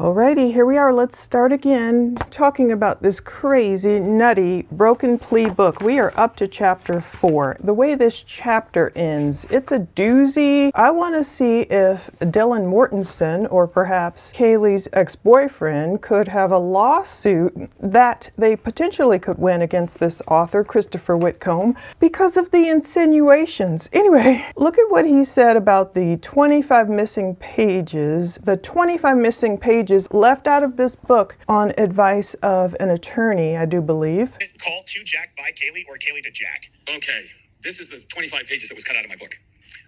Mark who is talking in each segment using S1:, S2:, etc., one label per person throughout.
S1: Alrighty, here we are. Let's start again talking about this crazy, nutty, broken plea book. We are up to chapter 4. The way this chapter ends, it's a doozy. I want to see if Dylan Mortensen, or perhaps Kaylee's ex-boyfriend, could have a lawsuit that they potentially could win against this author, Christopher Whitcomb, because of the insinuations. Anyway, look at what he said about the 25 missing pages. The 25 missing pages left out of this book on advice of an attorney, I do believe.
S2: Call to Jack by Kaylee or Kaylee to Jack. Okay, this is the 25 pages that was cut out of my book.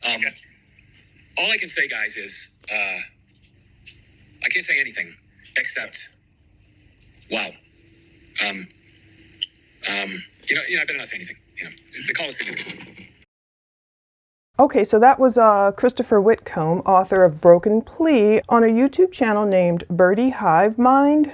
S2: Okay. All I can say, guys, is I can't say anything except, wow. I better not say anything. The call is significant.
S1: Okay, so that was Christopher Whitcomb, author of Broken Plea, on a YouTube channel named Birdie Hive Mind.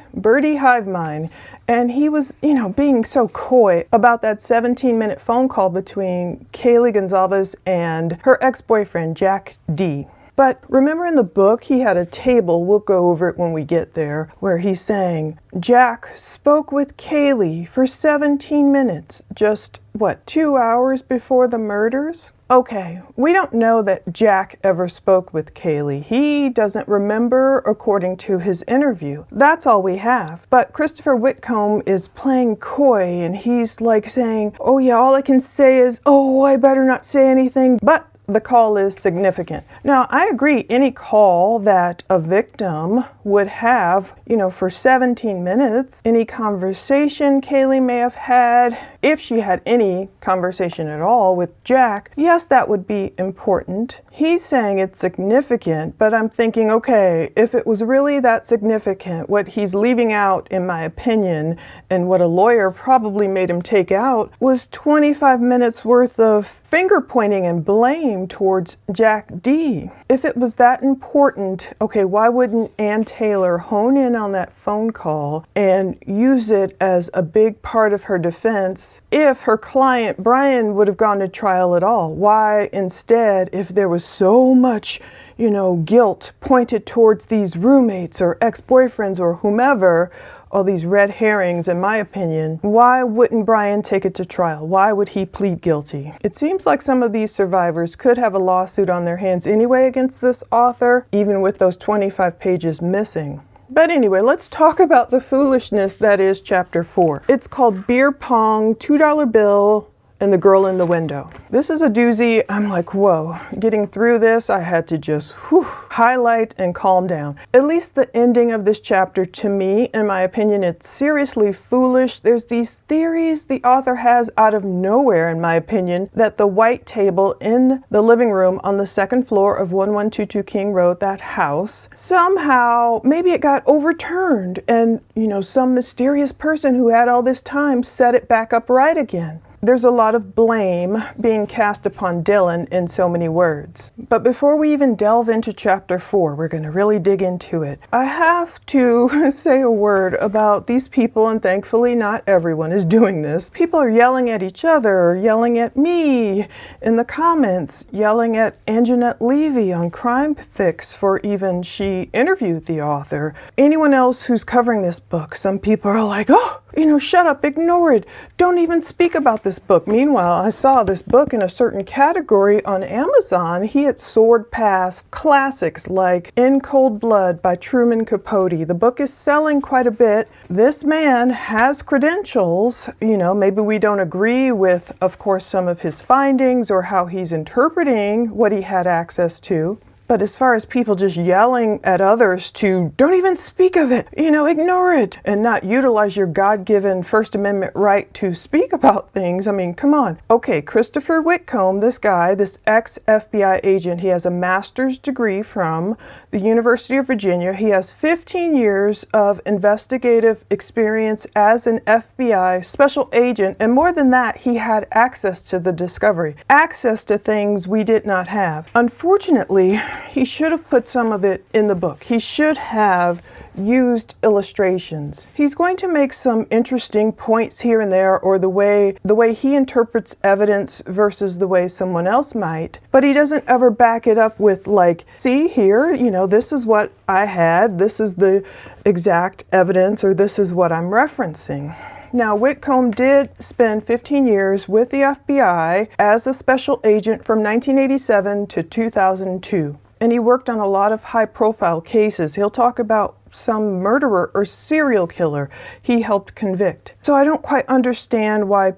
S1: And he was, being so coy about that 17-minute phone call between Kaylee Gonzalez and her ex-boyfriend, Jack D. But remember in the book, he had a table, we'll go over it when we get there, where he's saying, Jack spoke with Kaylee for 17 minutes, just, 2 hours before the murders? Okay, we don't know that Jack ever spoke with Kaylee. He doesn't remember according to his interview. That's all we have. But Christopher Whitcomb is playing coy and he's like saying, oh yeah, all I can say is, oh, I better not say anything, but the call is significant. Now, I agree, any call that a victim would have, for 17 minutes, any conversation Kaylee may have had, if she had any conversation at all with Jack, yes, that would be important. He's saying it's significant, but I'm thinking, okay, if it was really that significant, what he's leaving out, in my opinion, and what a lawyer probably made him take out, was 25 minutes worth of finger pointing and blame towards Jack D. If it was that important, okay, why wouldn't Ann Taylor hone in on that phone call and use it as a big part of her defense if her client Brian would have gone to trial at all? Why instead, if there was so much, guilt pointed towards these roommates or ex-boyfriends or whomever, all these red herrings, in my opinion, why wouldn't Brian take it to trial? Why would he plead guilty? It seems like some of these survivors could have a lawsuit on their hands anyway against this author, even with those 25 pages missing. But anyway, let's talk about the foolishness that is chapter 4. It's called Beer Pong, $2 Bill, and the Girl in the Window. This is a doozy. I'm like, whoa. Getting through this, I had to just highlight and calm down. At least the ending of this chapter, to me, in my opinion, it's seriously foolish. There's these theories the author has out of nowhere, in my opinion, that the white table in the living room on the second floor of 1122 King Road, that house, somehow, maybe it got overturned and, some mysterious person who had all this time set it back up right again. There's a lot of blame being cast upon Dylan in so many words. But before we even delve into chapter 4, we're going to really dig into it. I have to say a word about these people, and thankfully not everyone is doing this. People are yelling at each other, yelling at me in the comments, yelling at Anjanette Levy on Crime Fix for even she interviewed the author. Anyone else who's covering this book, some people are like, oh, shut up, ignore it. Don't even speak about this book. Meanwhile, I saw this book in a certain category on Amazon. He had soared past classics like In Cold Blood by Truman Capote. The book is selling quite a bit. This man has credentials. Maybe we don't agree with, of course, some of his findings or how he's interpreting what he had access to. But as far as people just yelling at others to don't even speak of it, ignore it, and not utilize your God-given First Amendment right to speak about things, I mean, come on. Okay, Christopher Whitcomb, this guy, this ex-FBI agent, he has a master's degree from the University of Virginia. He has 15 years of investigative experience as an FBI special agent, and more than that, he had access to the discovery, access to things we did not have. Unfortunately, he should have put some of it in the book. He should have used illustrations. He's going to make some interesting points here and there, or the way he interprets evidence versus the way someone else might, but he doesn't ever back it up with, like, see here, this is what I had, this is the exact evidence, or this is what I'm referencing. Now, Whitcomb did spend 15 years with the FBI as a special agent from 1987 to 2002. And he worked on a lot of high-profile cases. He'll talk about some murderer or serial killer he helped convict. So I don't quite understand why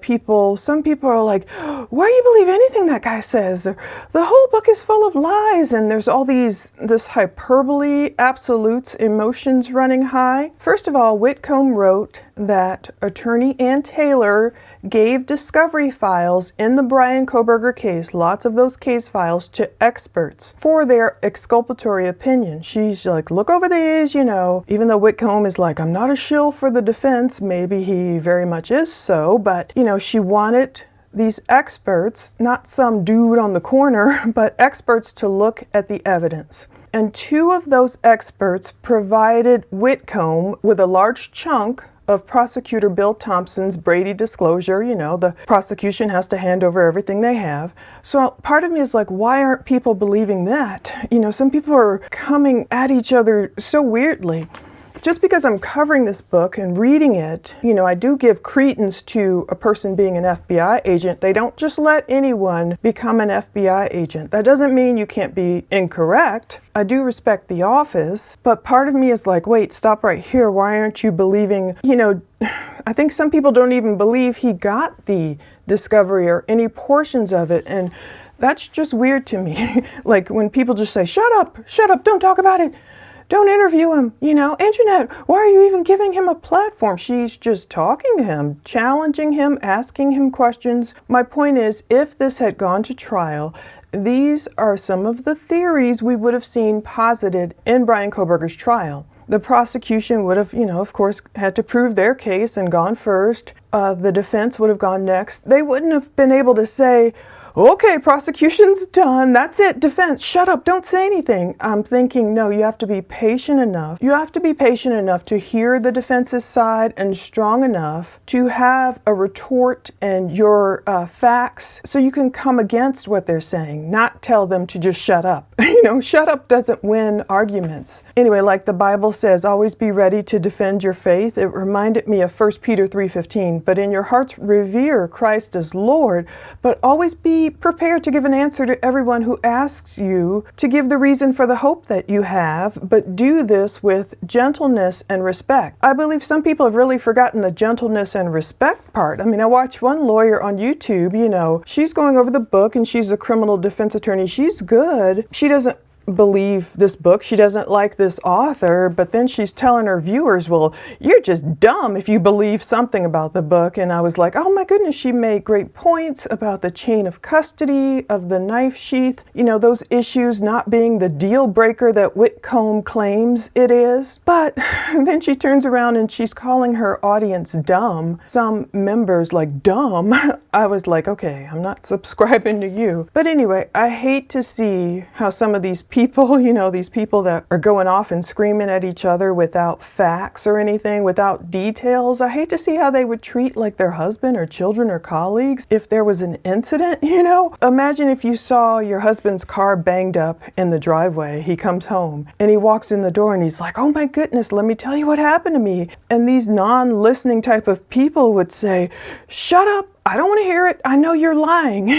S1: some people are like, why do you believe anything that guy says? Or, the whole book is full of lies, and there's all this hyperbole, absolutes, emotions running high. First of all, Whitcomb wrote that attorney Ann Taylor gave discovery files in the Bryan Kohberger case, lots of those case files, to experts for their exculpatory opinion. She's like, look over these, even though Whitcomb is like, I'm not a shill for the defense, maybe he very much is so, but, she wanted these experts, not some dude on the corner, but experts to look at the evidence. And two of those experts provided Whitcomb with a large chunk of prosecutor Bill Thompson's Brady disclosure. The prosecution has to hand over everything they have. So part of me is like, why aren't people believing that? Some people are coming at each other so weirdly. Just because I'm covering this book and reading it, I do give credence to a person being an FBI agent. They don't just let anyone become an FBI agent. That doesn't mean you can't be incorrect. I do respect the office, but part of me is like, wait, stop right here. Why aren't you believing, I think some people don't even believe he got the discovery or any portions of it, and that's just weird to me. Like when people just say, shut up, don't talk about it. Don't interview him, Internet, why are you even giving him a platform? She's just talking to him, challenging him, asking him questions. My point is, if this had gone to trial, these are some of the theories we would have seen posited in Bryan Kohberger's trial. The prosecution would have, of course, had to prove their case and gone first. The defense would have gone next. They wouldn't have been able to say, okay, prosecution's done, that's it, defense, shut up, don't say anything. I'm thinking, no, you have to be patient enough. You have to be patient enough to hear the defense's side and strong enough to have a retort and your facts so you can come against what they're saying, not tell them to just shut up. Shut up doesn't win arguments. Anyway, like the Bible says, always be ready to defend your faith. It reminded me of 1 Peter 3:15, but in your hearts revere Christ as Lord, but always be prepared to give an answer to everyone who asks you to give the reason for the hope that you have, but do this with gentleness and respect. I believe some people have really forgotten the gentleness and respect part. I watch one lawyer on YouTube, she's going over the book and she's a criminal defense attorney. She's good. She doesn't believe this book. She doesn't like this author, but then she's telling her viewers, well, you're just dumb if you believe something about the book. And I was like, oh my goodness, she made great points about the chain of custody, of the knife sheath, those issues not being the deal breaker that Whitcomb claims it is. But then she turns around and she's calling her audience dumb. Some members like, dumb? I was like, okay, I'm not subscribing to you. But anyway, I hate to see how some of these people, these people that are going off and screaming at each other without facts or anything, without details. I hate to see how they would treat like their husband or children or colleagues if there was an incident, Imagine if you saw your husband's car banged up in the driveway. He comes home and he walks in the door and he's like, oh my goodness, let me tell you what happened to me. And these non-listening type of people would say, shut up, I don't want to hear it. I know you're lying,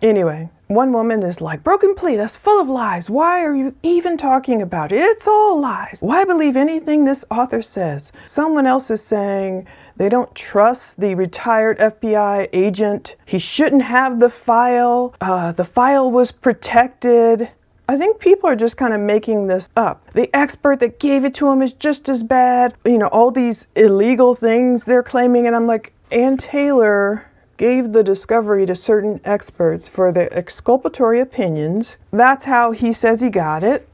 S1: Anyway. One woman is like, broken plea, that's full of lies. Why are you even talking about it? It's all lies. Why believe anything this author says? Someone else is saying they don't trust the retired FBI agent. He shouldn't have the file. The file was protected. I think people are just kind of making this up. The expert that gave it to him is just as bad. All these illegal things they're claiming. And I'm like, Ann Taylor gave the discovery to certain experts for their exculpatory opinions. That's how he says he got it,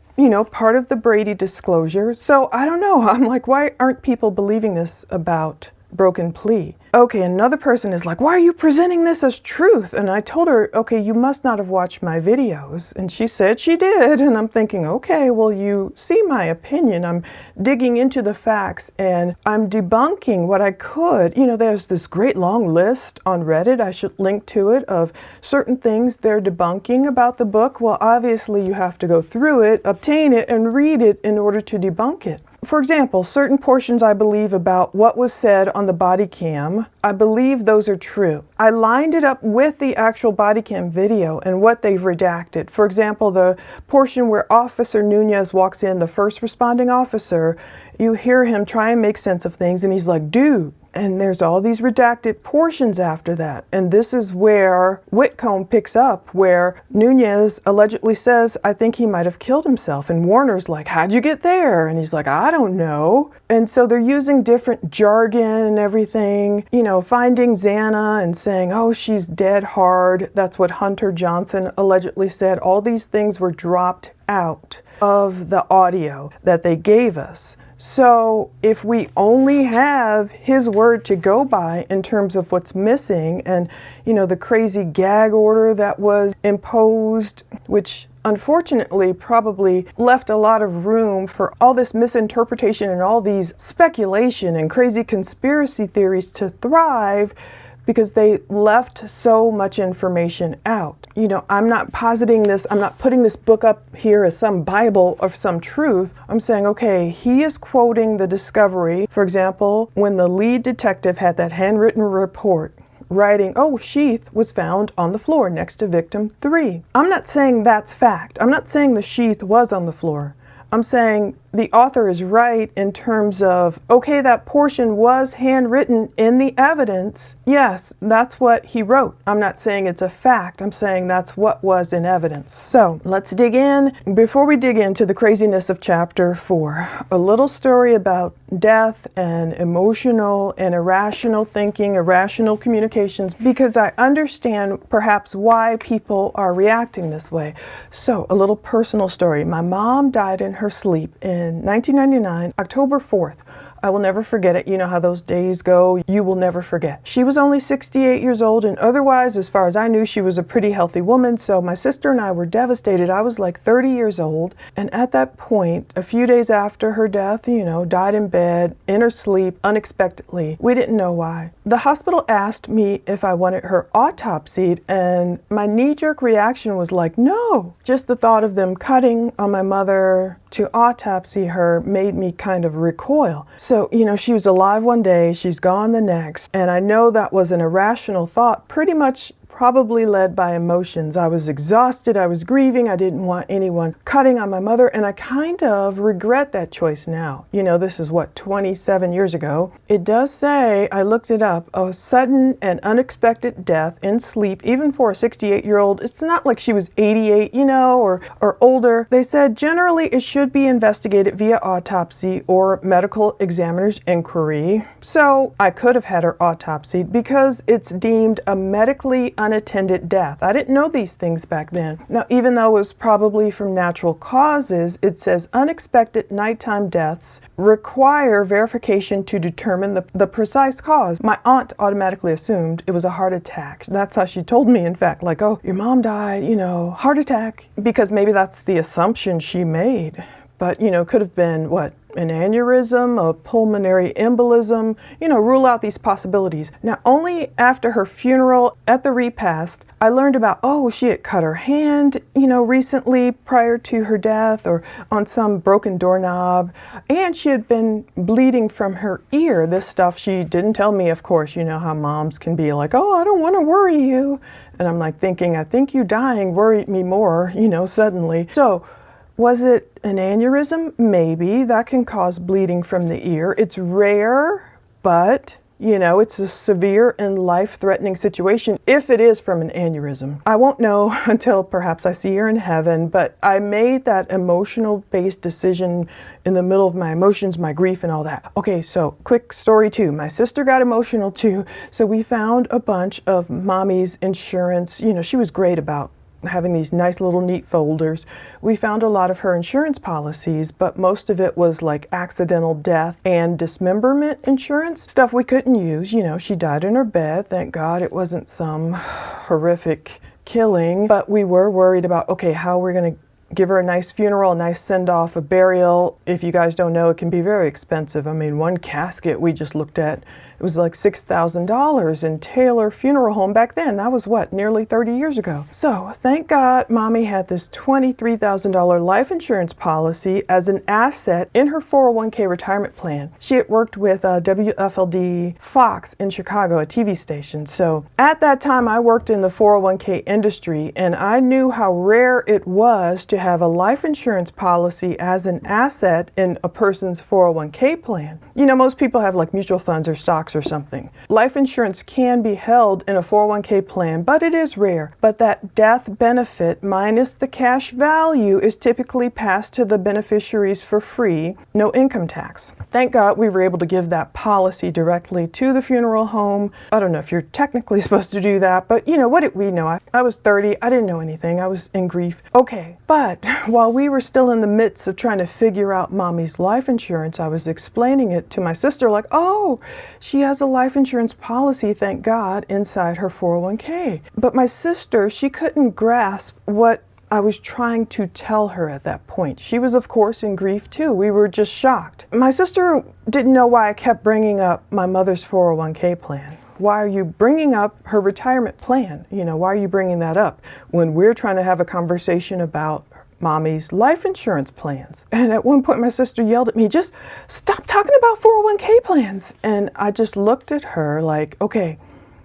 S1: part of the Brady disclosure. So I don't know. I'm like, why aren't people believing this about broken plea. Okay, another person is like, why are you presenting this as truth? And I told her, okay, you must not have watched my videos. And she said she did. And I'm thinking, okay, well, you see my opinion. I'm digging into the facts and I'm debunking what I could. There's this great long list on Reddit, I should link to it, of certain things they're debunking about the book. Well, obviously you have to go through it, obtain it, and read it in order to debunk it. For example, certain portions I believe about what was said on the body cam, I believe those are true. I lined it up with the actual body cam video and what they've redacted. For example, the portion where Officer Nunez walks in, the first responding officer, you hear him try and make sense of things and he's like, dude. And there's all these redacted portions after that. And this is where Whitcomb picks up, where Nunez allegedly says, I think he might have killed himself. And Warner's like, how'd you get there? And he's like, I don't know. And so they're using different jargon and everything, finding Xana and saying, oh, she's dead hard. That's what Hunter Johnson allegedly said. All these things were dropped out of the audio that they gave us. So if we only have his word to go by in terms of what's missing and, the crazy gag order that was imposed, which unfortunately probably left a lot of room for all this misinterpretation and all these speculation and crazy conspiracy theories to thrive, because they left so much information out. I'm not positing this, I'm not putting this book up here as some Bible of some truth. I'm saying, okay, he is quoting the discovery. For example, when the lead detective had that handwritten report writing, oh, sheath was found on the floor next to victim 3. I'm not saying that's fact. I'm not saying the sheath was on the floor. I'm saying the author is right in terms of, okay, that portion was handwritten in the evidence. Yes, that's what he wrote. I'm not saying it's a fact. I'm saying that's what was in evidence. So let's dig in. Before we dig into the craziness of chapter 4, a little story about death and emotional and irrational thinking, irrational communications, because I understand perhaps why people are reacting this way. So a little personal story. My mom died in her sleep in 1999, October 4th. I will never forget it. You know how those days go. You will never forget. She was only 68 years old, and otherwise, as far as I knew, she was a pretty healthy woman. So my sister and I were devastated. I was like 30 years old. And at that point, a few days after her death, died in bed, in her sleep, unexpectedly. We didn't know why. The hospital asked me if I wanted her autopsied, and my knee-jerk reaction was like, no. Just the thought of them cutting on my mother to autopsy her made me kind of recoil. So, she was alive one day, she's gone the next, and I know that was an irrational thought, pretty much probably led by emotions. I was exhausted, I was grieving, I didn't want anyone cutting on my mother, and I kind of regret that choice now. This is 27 years ago. It does say, I looked it up, a sudden and unexpected death in sleep, even for a 68-year-old. It's not like she was 88, or older. They said generally it should be investigated via autopsy or medical examiner's inquiry. So I could have had her autopsied because it's deemed a medically unattended death. I didn't know these things back then. Now, even though it was probably from natural causes, it says unexpected nighttime deaths require verification to determine the precise cause. My aunt automatically assumed it was a heart attack. That's how she told me, in fact, like, oh, your mom died, heart attack, because maybe that's the assumption she made. But, could have been, an aneurysm, a pulmonary embolism, rule out these possibilities. Now, only after her funeral at the repast, I learned about, she had cut her hand, recently prior to her death or on some broken doorknob, and she had been bleeding from her ear. This stuff she didn't tell me, of course. You know how moms can be like, oh, I don't want to worry you. And I'm like thinking, I think you dying worried me more, suddenly. So, was it an aneurysm? Maybe. That can cause bleeding from the ear. It's rare, but, it's a severe and life-threatening situation if it is from an aneurysm. I won't know until perhaps I see her in heaven, but I made that emotional-based decision in the middle of my emotions, my grief, and all that. Okay, so quick story 2. My sister got emotional too, so we found a bunch of mommy's insurance. She was great about having these nice little neat folders, we found a lot of her insurance policies, but most of it was like accidental death and dismemberment insurance, stuff we couldn't use. You know, she died in her bed. Thank God it wasn't some horrific killing, but we were worried about, okay, how we're going to give her a nice funeral, a nice send-off, a burial. If you guys don't know, it can be very expensive. I mean, one casket we just looked at, it was like $6,000 in Taylor Funeral Home back then. That was what, nearly 30 years ago. So thank God Mommy had this $23,000 life insurance policy as an asset in her 401k retirement plan. She had worked with WFLD Fox in Chicago, a TV station. So at that time I worked in the 401k industry, and I knew how rare it was to have a life insurance policy as an asset in a person's 401k plan. You know, most people have like mutual funds or stocks or something. Life insurance can be held in a 401k plan, but it is rare. But that death benefit minus the cash value is typically passed to the beneficiaries for free, no income tax. Thank God we were able to give that policy directly to the funeral home. I don't know if you're technically supposed to do that, but you know, what did we know? I was 30, I didn't know anything, I was in grief. Okay, but while we were still in the midst of trying to figure out Mommy's life insurance, I was explaining it to my sister like, oh, she has a life insurance policy, thank God, inside her 401k. But my sister, she couldn't grasp what I was trying to tell her at that point. She was, of course, in grief too. We were just shocked. My sister didn't know why I kept bringing up my mother's 401k plan. Why are you bringing up her retirement plan? You know, why are you bringing that up when we're trying to have a conversation about Mommy's life insurance plans? And at one point my sister yelled at me, just stop talking about 401k plans. And I just looked at her like, okay,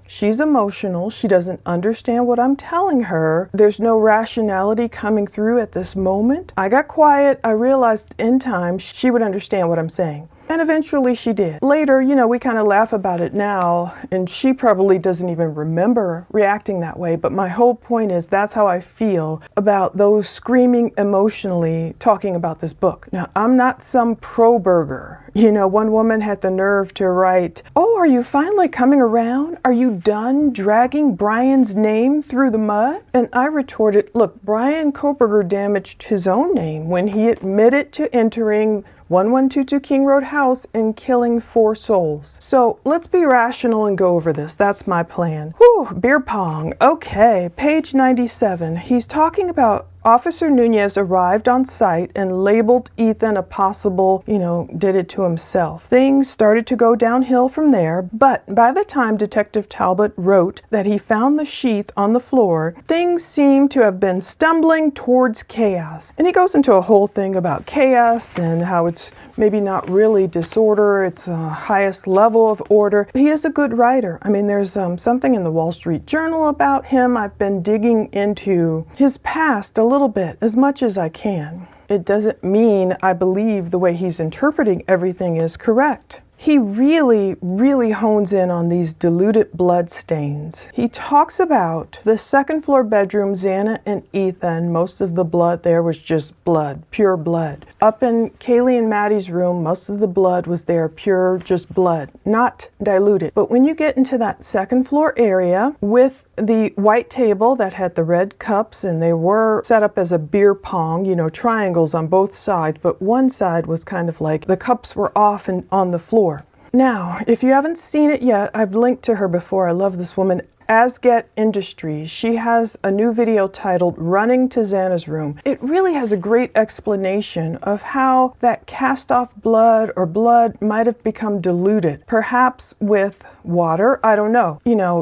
S1: she's emotional. She doesn't understand what I'm telling her. There's no rationality coming through at this moment. I got quiet. I realized in time she would understand what I'm saying. And eventually she did. Later, you know, we kind of laugh about it now, and she probably doesn't even remember reacting that way. But my whole point is that's how I feel about those screaming emotionally talking about this book. Now, I'm not some pro-burger. You know, one woman had the nerve to write, oh, are you finally coming around? Are you done dragging Brian's name through the mud? And I retorted, look, Brian Koberger damaged his own name when he admitted to entering 1122 King Road house and killing 4 souls. So let's be rational and go over this. That's my plan. Whew, beer pong. Okay, page 97. He's talking about Officer Nunez arrived on site and labeled Ethan a possible, did it to himself. Things started to go downhill from there, but by the time Detective Talbot wrote that he found the sheath on the floor, things seemed to have been stumbling towards chaos. And he goes into a whole thing about chaos and how it's maybe not really disorder, it's a highest level of order. He is a good writer. I mean, there's something in the Wall Street Journal about him. I've been digging into his past a little bit, as much as I can. It doesn't mean I believe the way he's interpreting everything is correct. He really, really hones in on these diluted blood stains. He talks about the second floor bedroom, Xana and Ethan. Most of the blood there was just blood, pure blood. Up in Kaylee and Maddie's room, most of the blood was there, pure, just blood, not diluted. But when you get into that second floor area with the white table that had the red cups, and they were set up as a beer pong, triangles on both sides, but one side was kind of like the cups were off and on the floor. Now, if you haven't seen it yet, I've linked to her before. I love this woman. Asget Industries. She has a new video titled Running to Xana's Room. It really has a great explanation of how that cast off blood or blood might have become diluted, perhaps with water. I don't know.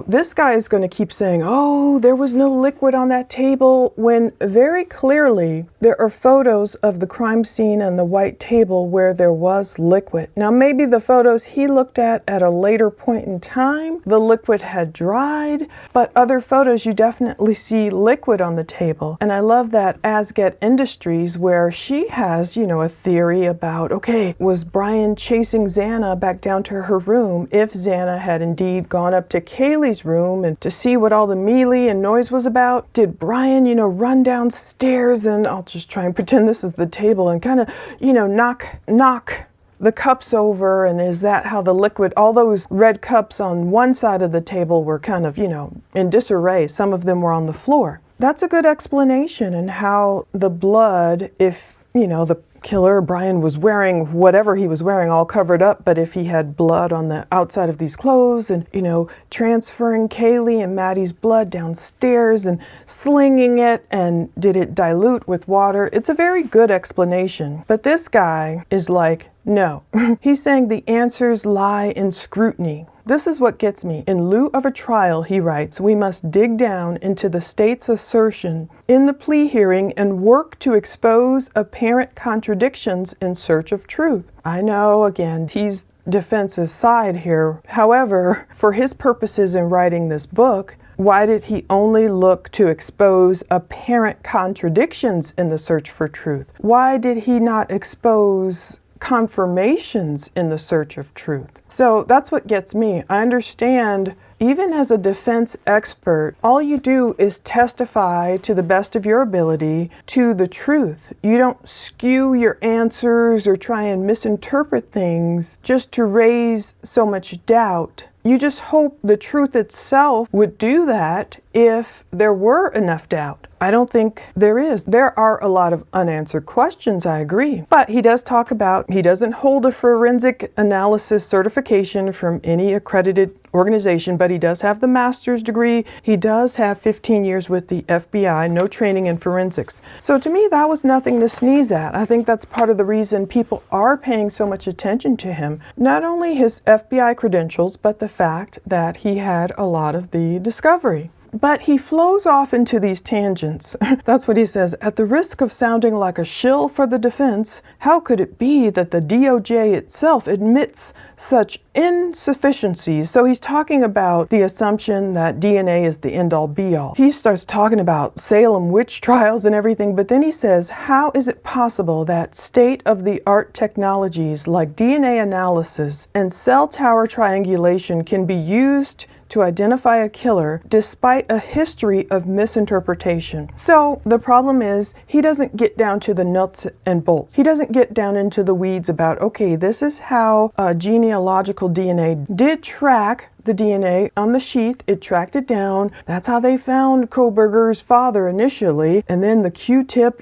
S1: This guy is going to keep saying, oh, there was no liquid on that table, when very clearly there are photos of the crime scene and the white table where there was liquid. Now, maybe the photos he looked at a later point in time, the liquid had dried, but other photos you definitely see liquid on the table. And I love that Asget Industries, where she has, a theory about, okay, was Brian chasing Xana back down to her room if Xana had indeed gone up to Kaylee's room and to see what all the melee and noise was about? Did Brian, run downstairs, and I'll just try and pretend this is the table, and kind of, knock the cups over, and is that how the liquid, all those red cups on one side of the table were kind of, in disarray. Some of them were on the floor. That's a good explanation, and how the blood, if, the killer, Brian, was wearing whatever he was wearing all covered up, but if he had blood on the outside of these clothes and, transferring Kaylee and Maddie's blood downstairs and slinging it, and did it dilute with water? It's a very good explanation. But this guy is like, no. He's saying the answers lie in scrutiny. This is what gets me. In lieu of a trial, he writes, we must dig down into the state's assertion in the plea hearing and work to expose apparent contradictions in search of truth. I know, again, he's defense's side here. However, for his purposes in writing this book, why did he only look to expose apparent contradictions in the search for truth? Why did he not expose confirmations in the search of truth? So that's what gets me. I understand, even as a defense expert, all you do is testify to the best of your ability to the truth. You don't skew your answers or try and misinterpret things just to raise so much doubt. You just hope the truth itself would do that if there were enough doubt. I don't think there is. There are a lot of unanswered questions, I agree. But he does talk about he doesn't hold a forensic analysis certification from any accredited organization, but he does have the master's degree. He does have 15 years with the FBI, no training in forensics. So to me, that was nothing to sneeze at. I think that's part of the reason people are paying so much attention to him. Not only his FBI credentials, but the fact that he had a lot of the discovery. But he flows off into these tangents. That's what he says. At the risk of sounding like a shill for the defense, how could it be that the DOJ itself admits such insufficiencies? So he's talking about the assumption that DNA is the end-all be-all. He starts talking about Salem witch trials and everything, but then he says, how is it possible that state-of-the-art technologies like DNA analysis and cell tower triangulation can be used to identify a killer despite a history of misinterpretation? So the problem is he doesn't get down to the nuts and bolts. He doesn't get down into the weeds about, okay, this is how genealogical DNA did track the DNA on the sheath. It tracked it down. That's how they found Kohberger's father initially. And then the Q-tip,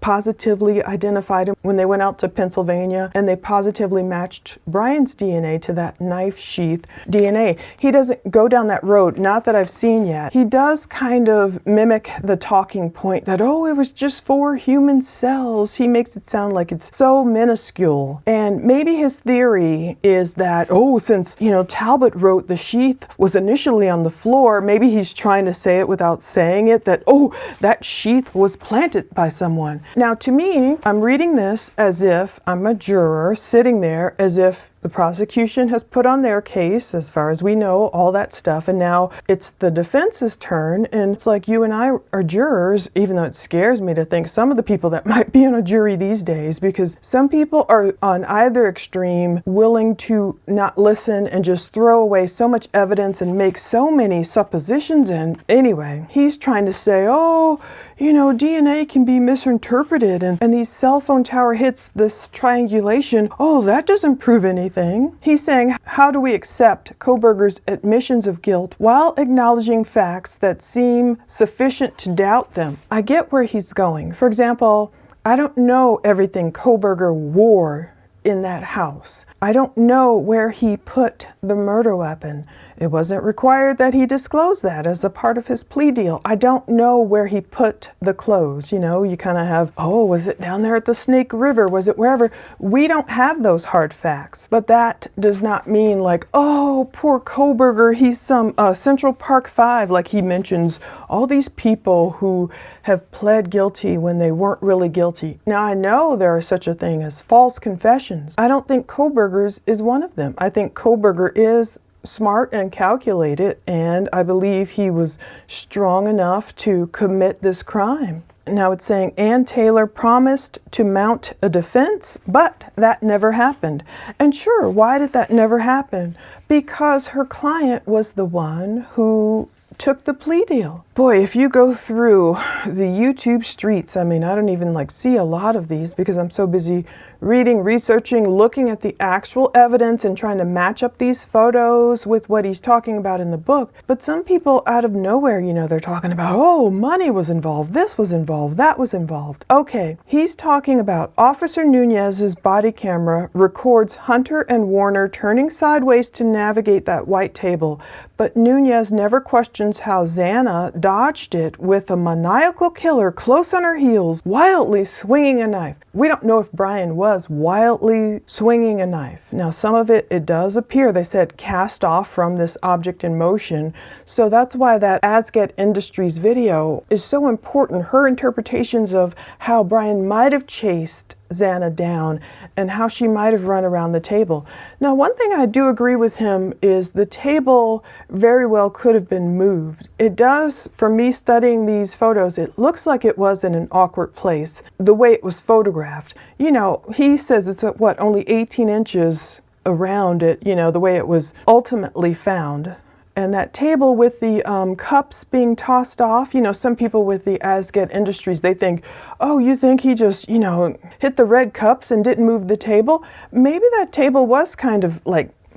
S1: positively identified him when they went out to Pennsylvania, and they positively matched Brian's DNA to that knife sheath DNA. He doesn't go down that road, not that I've seen yet. He does kind of mimic the talking point that, oh, it was just 4 human cells. He makes it sound like it's so minuscule. And maybe his theory is that, oh, since, Talbot wrote the sheath was initially on the floor, maybe he's trying to say it without saying it, that, oh, that sheath was planted by someone. Now, to me, I'm reading this as if I'm a juror sitting there, as if the prosecution has put on their case, as far as we know, all that stuff, and now it's the defense's turn, and it's like you and I are jurors, even though it scares me to think some of the people that might be on a jury these days, because some people are on either extreme, willing to not listen and just throw away so much evidence and make so many suppositions. And anyway, he's trying to say, oh, DNA can be misinterpreted, and these cell phone tower hits, this triangulation, oh, that doesn't prove anything. He's saying, how do we accept Kohberger's admissions of guilt while acknowledging facts that seem sufficient to doubt them? I get where he's going. For example, I don't know everything Kohberger wore in that house. I don't know where he put the murder weapon. It wasn't required that he disclose that as a part of his plea deal. I don't know where he put the clothes. You kind of have, oh, was it down there at the Snake River? Was it wherever? We don't have those hard facts. But that does not mean like, oh, poor Kohberger, he's some Central Park 5, like he mentions all these people who have pled guilty when they weren't really guilty. Now, I know there are such a thing as false confessions. I don't think Kohberger's is one of them. I think Kohberger is smart and calculated, and I believe he was strong enough to commit this crime. Now it's saying Ann Taylor promised to mount a defense, but that never happened. And sure, why did that never happen? Because her client was the one who took the plea deal. Boy, if you go through the YouTube streets, I mean, I don't even see a lot of these because I'm so busy reading, researching, looking at the actual evidence and trying to match up these photos with what he's talking about in the book. But some people out of nowhere, they're talking about, oh, money was involved, this was involved, that was involved. Okay, he's talking about Officer Nunez's body camera records Hunter and Warner turning sideways to navigate that white table, but Nunez never questions how Xana dodged it with a maniacal killer close on her heels, wildly swinging a knife. We don't know if Brian was wildly swinging a knife. Now, some of it does appear, they said, cast off from this object in motion. So that's why that Asget Industries video is so important. Her interpretations of how Brian might have chased Xana down and how she might have run around the table. Now, one thing I do agree with him is the table very well could have been moved. It does, for me studying these photos, it looks like it was in an awkward place, the way it was photographed. He says it's only 18 inches around it, the way it was ultimately found. And that table with the cups being tossed off, some people with the Asget Industries, they think, oh, you think he just, hit the red cups and didn't move the table? Maybe that table was kind of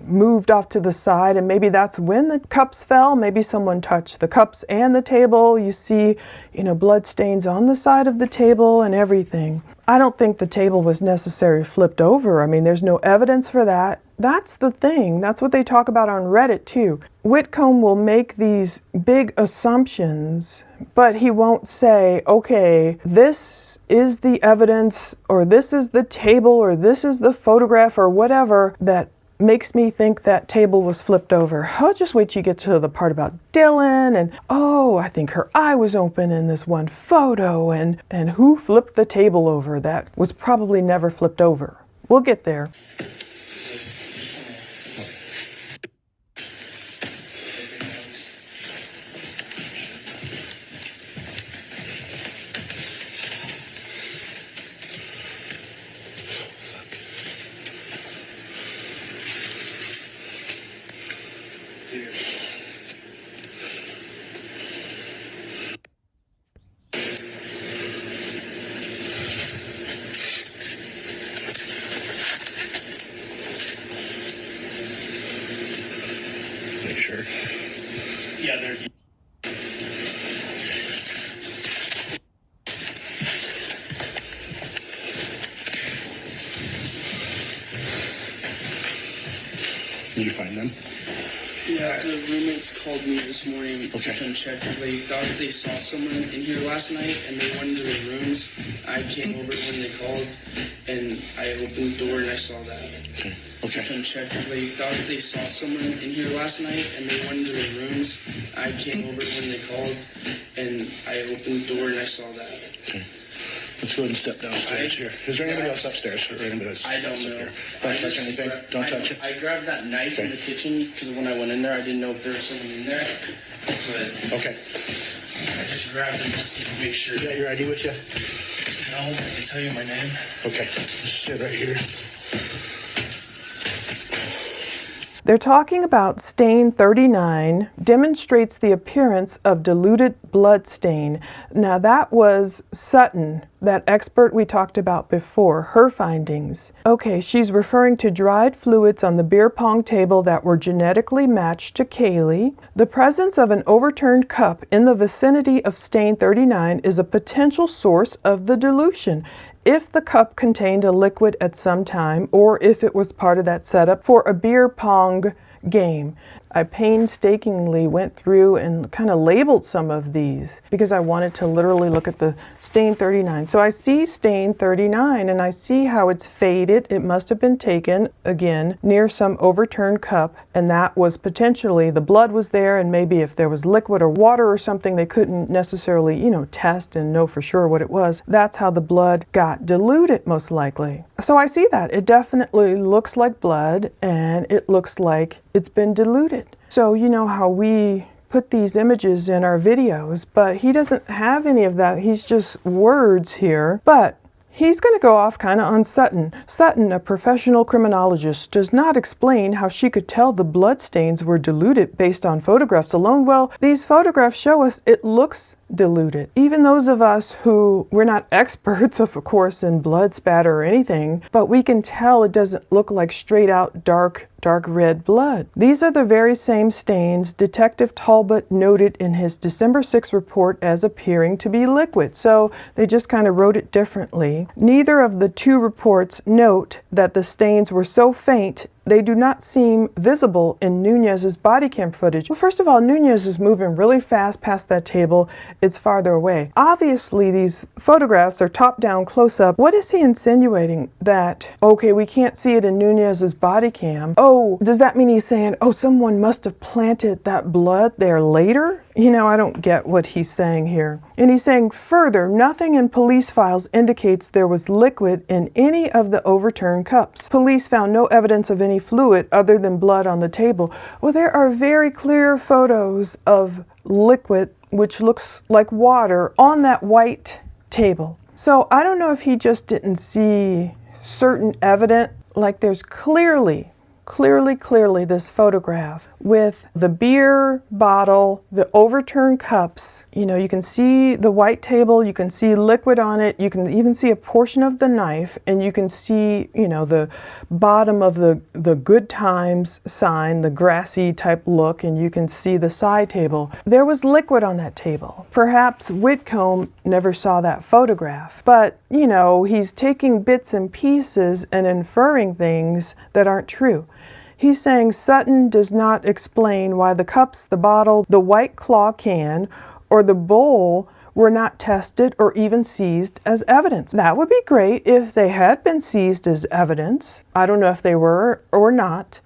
S1: moved off to the side, and maybe that's when the cups fell. Maybe someone touched the cups and the table. You see, blood stains on the side of the table and everything. I don't think the table was necessarily flipped over. I mean, there's no evidence for that. That's the thing. That's what they talk about on Reddit too. Whitcomb will make these big assumptions, but he won't say, okay, this is the evidence, or this is the table, or this is the photograph, or whatever that makes me think that table was flipped over. I'll just wait till you get to the part about Dylan and, oh, I think her eye was open in this one photo, and who flipped the table over. That was probably never flipped over. We'll get there.
S2: Yeah, they're.
S3: Did you find them?
S4: Yeah, the roommates called me this morning to come check because they thought that they saw someone in here last night and they went into their rooms. I came over when they called and I opened the door and I saw that.
S3: Okay.
S4: Come check because they thought that they saw someone in here last night and they went into their rooms. I came over when they called and I opened the door and I saw that.
S3: Okay. Let's go ahead and step downstairs here. Is there anybody else upstairs? Or anybody else
S4: I don't know.
S3: Don't touch anything? Don't touch it?
S4: I grabbed that knife in the kitchen because when I went in there, I didn't know if there was someone in there. But
S3: Okay.
S4: I just grabbed it to make sure.
S3: You got your ID with you?
S4: No, I can tell you my name.
S3: Okay. Just sit right here.
S1: They're talking about stain 39 demonstrates the appearance of diluted blood stain. Now that was Sutton, that expert we talked about before, her findings. Okay, she's referring to dried fluids on the beer pong table that were genetically matched to Kaylee. The presence of an overturned cup in the vicinity of stain 39 is a potential source of the dilution. If the cup contained a liquid at some time, or if it was part of that setup for a beer pong game. I painstakingly went through and kind of labeled some of these because I wanted to literally look at the stain 39. So I see stain 39 and I see how it's faded. It must have been taken, again, near some overturned cup, and that was potentially, the blood was there, and maybe if there was liquid or water or something they couldn't necessarily, test and know for sure what it was. That's how the blood got diluted, most likely. So I see that. It definitely looks like blood, and it looks like it's been diluted. So you know how we put these images in our videos, but he doesn't have any of that. He's just words here. But He's going to go off kind of on Sutton. Sutton, a professional criminologist, does not explain how she could tell the bloodstains were diluted based on photographs alone. Well, these photographs show us it looks diluted. Even those of us who, we're not experts, of course, in blood spatter or anything, but we can tell it doesn't look like straight out dark red blood. These are the very same stains Detective Talbot noted in his December 6 report as appearing to be liquid. So they just kind of wrote it differently. Neither of the two reports note that the stains were so faint they do not seem visible in Nunez's body cam footage. Well, first of all, Nunez is moving really fast past that table. It's farther away. Obviously, these photographs are top-down close-up. What is he insinuating? That, okay, we can't see it in Nunez's body cam. Oh, does that mean he's saying, oh, someone must have planted that blood there later? You know, I don't get what he's saying here. And he's saying further, nothing in police files indicates there was liquid in any of the overturned cups. Police found no evidence of any fluid other than blood on the table. Well, there are very clear photos of liquid, which looks like water, on that white table. So I don't know if he just didn't see certain evidence, like there's clearly this photograph with the beer bottle, the overturned cups. You know, you can see the white table, you can see liquid on it, you can even see a portion of the knife, and you can see, you know, the bottom of the good times sign, the grassy type look, and you can see the side table. There was liquid on that table. Perhaps Whitcomb never saw that photograph, but, you know, he's taking bits and pieces and inferring things that aren't true. He's saying Sutton does not explain why the cups, the bottle, the White Claw can, or the bowl were not tested or even seized as evidence. That would be great if they had been seized as evidence. I don't know if they were or not.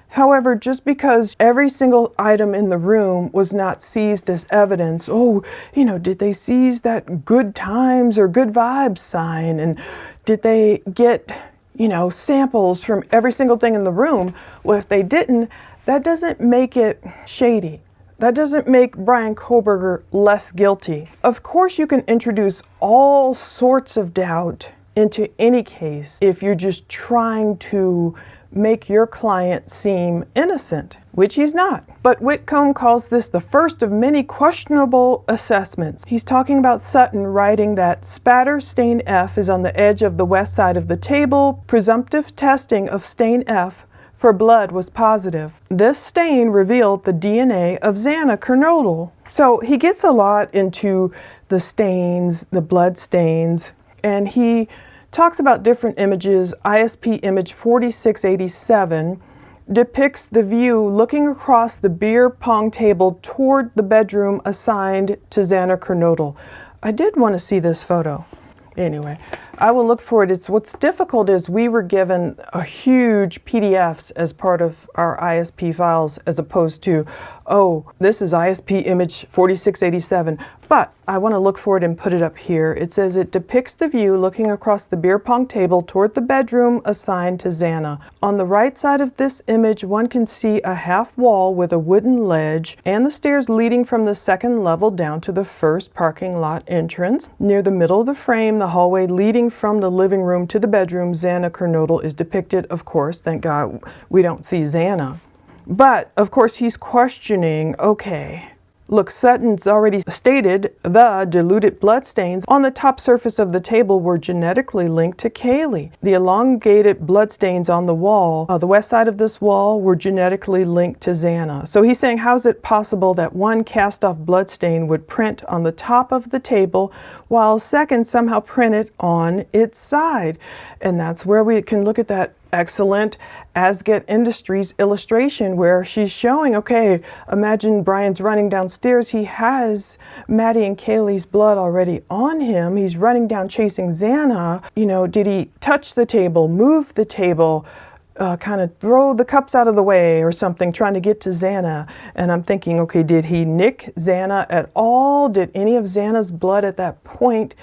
S1: However, just because every single item in the room was not seized as evidence, oh, you know, did they seize that good times or good vibes sign? And did they get, you know, samples from every single thing in the room? Well, if they didn't, that doesn't make it shady. That doesn't make Bryan Kohberger less guilty. Of course, you can introduce all sorts of doubt into any case if you're just trying to make your client seem innocent, which he's not. But Whitcomb calls this the first of many questionable assessments. He's talking about Sutton writing that spatter stain F is on the edge of the west side of the table. Presumptive testing of stain F for blood was positive. This stain revealed the DNA of Xana Kernodle. So he gets a lot into the stains, the blood stains, and he talks about different images. ISP image 4687 depicts the view looking across the beer pong table toward the bedroom assigned to Xana Kernodle. I did want to see this photo. Anyway, I will look for it. What's difficult is we were given a huge PDFs as part of our ISP files, as opposed to, oh, this is ISP image 4687. But I want to look for it and put it up here. It says it depicts the view looking across the beer pong table toward the bedroom assigned to Xana. On the right side of this image, one can see a half wall with a wooden ledge and the stairs leading from the second level down to the first parking lot entrance. Near the middle of the frame, the hallway leading from the living room to the bedroom, Xana Kernodle is depicted. Of course, thank God we don't see Xana. But, of course, he's questioning, okay, look, Sutton's already stated the diluted bloodstains on the top surface of the table were genetically linked to Kaylee. The elongated bloodstains on the wall, the west side of this wall, were genetically linked to Xana. So he's saying, how is it possible that one cast-off bloodstain would print on the top of the table while a second somehow printed on its side? And that's where we can look at that excellent Asget Industries illustration where she's showing, okay, imagine Brian's running downstairs. He has Maddie and Kaylee's blood already on him. He's running down chasing Xana. You know, did he touch the table, move the table, kind of throw the cups out of the way or something, trying to get to Xana? And I'm thinking, okay, did he nick Xana at all? Did any of Xana's blood at that point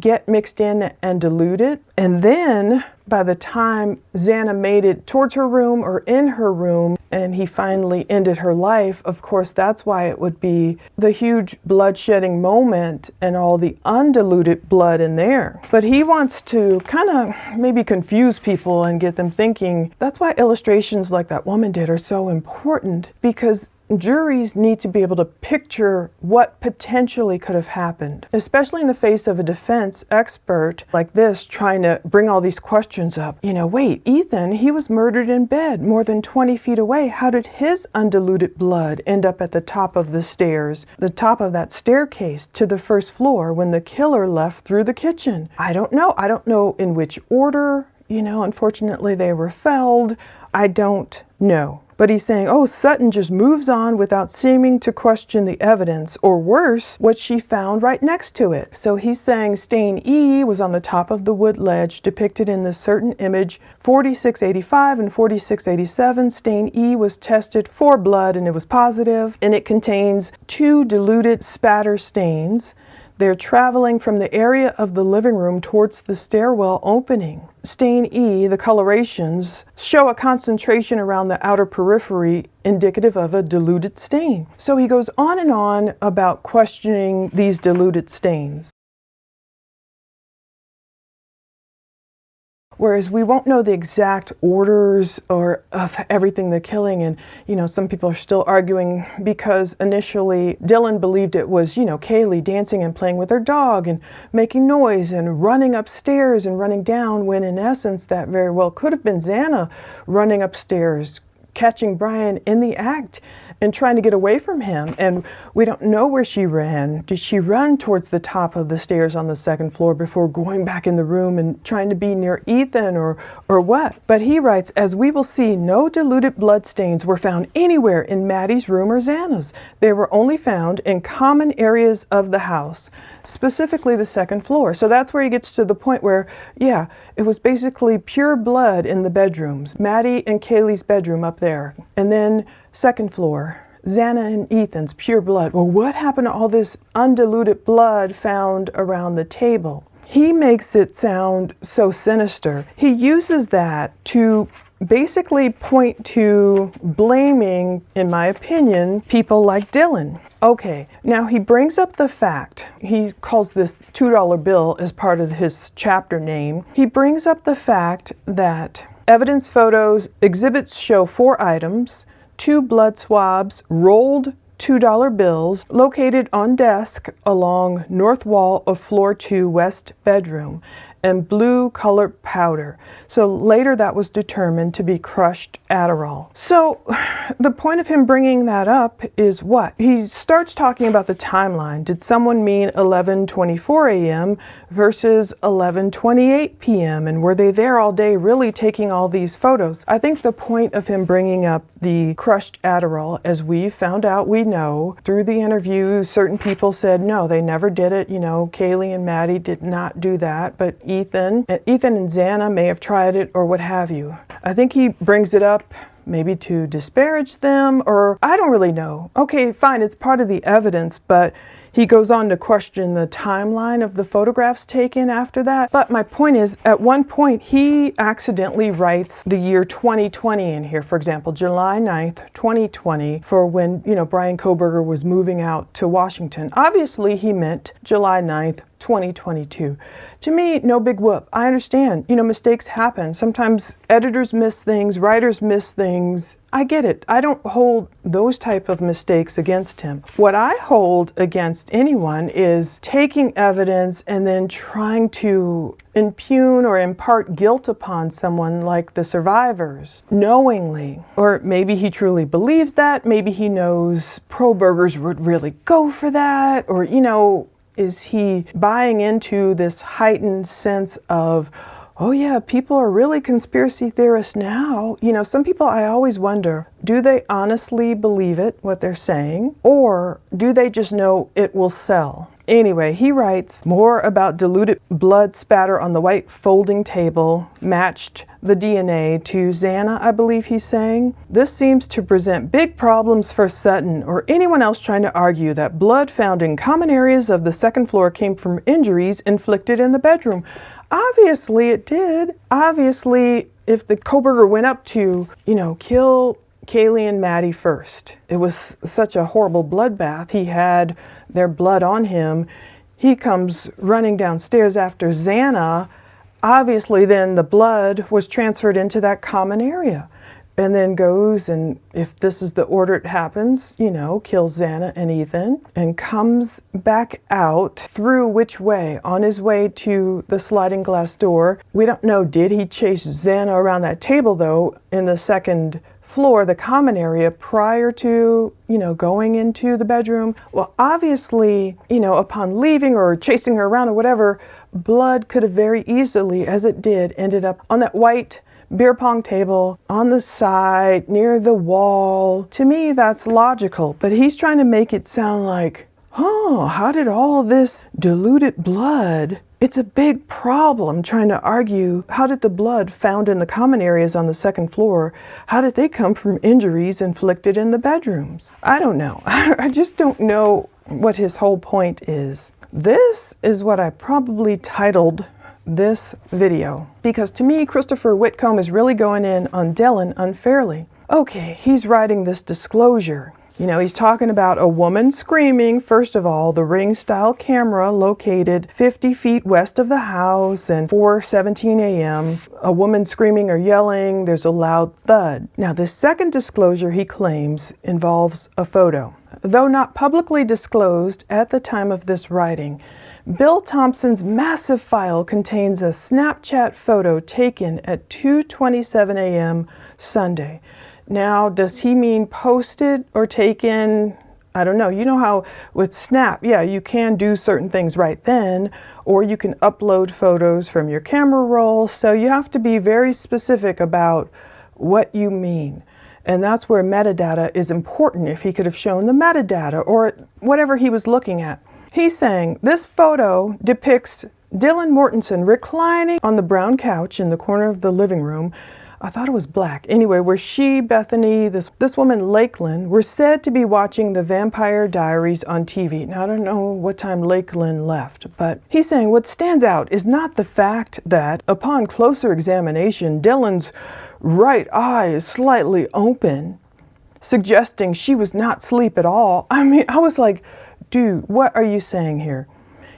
S1: get mixed in and diluted. And then by the time Xana made it towards her room or in her room and he finally ended her life, of course, that's why it would be the huge blood-shedding moment and all the undiluted blood in there. But he wants to kind of maybe confuse people and get them thinking. That's why illustrations like that woman did are so important, because juries need to be able to picture what potentially could have happened, especially in the face of a defense expert like this trying to bring all these questions up. Wait, Ethan, he was murdered in bed more than 20 feet away. How did his undiluted blood end up at the top of the stairs, the top of that staircase to the first floor when the killer left through the kitchen? I don't know. I don't know in which order. Unfortunately, they were felled. I don't know. But he's saying, oh, Sutton just moves on without seeming to question the evidence, or worse, what she found right next to it. So he's saying stain E was on the top of the wood ledge depicted in this certain image, 4685 and 4687. Stain E was tested for blood and it was positive, and it contains 2 diluted spatter stains. They're traveling from the area of the living room towards the stairwell opening. Stain E, the colorations, show a concentration around the outer periphery indicative of a diluted stain. So he goes on and on about questioning these diluted stains. Whereas we won't know the exact orders or of everything they're killing. And, some people are still arguing because initially Dylan believed it was, Kaylee dancing and playing with her dog and making noise and running upstairs and running down, when in essence that very well could have been Xana running upstairs, catching Brian in the act and trying to get away from him. And we don't know where she ran. Did she run towards the top of the stairs on the second floor before going back in the room and trying to be near Ethan or what? But he writes, as we will see, no diluted bloodstains were found anywhere in Maddie's room or Xana's. They were only found in common areas of the house, specifically the second floor. So that's where he gets to the point where, yeah, it was basically pure blood in the bedrooms. Maddie and Kaylee's bedroom up there. And then second floor, Xana and Ethan's pure blood. Well, what happened to all this undiluted blood found around the table? He makes it sound so sinister. He uses that to basically point to blaming, in my opinion, people like Dylan. Okay, now he brings up the fact, he calls this $2 bill as part of his chapter name. He brings up the fact that evidence photos exhibits show 4 items, 2 blood swabs, rolled $2 bills located on desk along north wall of floor 2 west bedroom, and blue colored powder. So later that was determined to be crushed Adderall. So the point of him bringing that up is what? He starts talking about the timeline. Did someone mean 11:24 a.m. versus 11:28 p.m.? And were they there all day really taking all these photos? I think the point of him bringing up the crushed Adderall, as we found out, we know through the interview, certain people said no, they never did it. Kaylee and Maddie did not do that, but Ethan and Xana may have tried it or what have you. I think he brings it up maybe to disparage them, or I don't really know. Okay, fine, it's part of the evidence, but he goes on to question the timeline of the photographs taken after that. But my point is, at one point, he accidentally writes the year 2020 in here. For example, July 9th, 2020, for when, Brian Kohberger was moving out to Washington. Obviously, he meant July 9th, 2022. To me, no big whoop. I understand, mistakes happen. Sometimes editors miss things, writers miss things. I get it. I don't hold those type of mistakes against him. What I hold against anyone is taking evidence and then trying to impugn or impart guilt upon someone like the survivors, knowingly. Or maybe he truly believes that. Maybe he knows pro-burgers would really go for that. Or, is he buying into this heightened sense of, oh yeah, people are really conspiracy theorists now? Some people, I always wonder, do they honestly believe it, what they're saying? Or do they just know it will sell? Anyway, he writes more about diluted blood spatter on the white folding table matched the DNA to Xana, I believe he's saying. This seems to present big problems for Sutton or anyone else trying to argue that blood found in common areas of the second floor came from injuries inflicted in the bedroom. Obviously it did. Obviously, if the Koberger went up to, kill Kaylee and Maddie first, it was such a horrible bloodbath. He had their blood on him. He comes running downstairs after Xana. Obviously, then the blood was transferred into that common area and then goes, and if this is the order it happens, kills Xana and Ethan and comes back out through which way? On his way to the sliding glass door. We don't know, did he chase Xana around that table though in the second floor, the common area, prior to, going into the bedroom? Well, obviously, upon leaving or chasing her around or whatever, blood could have very easily, as it did, ended up on that white beer pong table on the side near the wall. To me, that's logical, but he's trying to make it sound like, how did all this diluted blood? It's a big problem trying to argue, how did the blood found in the common areas on the second floor, how did they come from injuries inflicted in the bedrooms? I don't know. I just don't know what his whole point is. This is what I probably titled this video, because to me, Christopher Whitcomb is really going in on Dylan unfairly. Okay, he's writing this disclosure. He's talking about a woman screaming. First of all, the Ring-style camera located 50 feet west of the house, and 4:17 a.m. A woman screaming or yelling. There's a loud thud. Now, this second disclosure, he claims, involves a photo. Though not publicly disclosed at the time of this writing, Bill Thompson's massive file contains a Snapchat photo taken at 2:27 a.m. Sunday. Now, does he mean posted or taken? I don't know. You know how with Snap, you can do certain things right then, or you can upload photos from your camera roll. So you have to be very specific about what you mean. And that's where metadata is important. If he could have shown the metadata or whatever he was looking at. He's saying this photo depicts Dylan Mortensen reclining on the brown couch in the corner of the living room. I thought it was black. Anyway, where she, Bethany, this woman Lakelynn, were said to be watching the Vampire Diaries on TV. Now, I don't know what time Lakelynn left, but he's saying what stands out is not the fact that, upon closer examination, Dylan's right eye is slightly open, suggesting she was not asleep at all. I mean, I was like, dude, what are you saying here?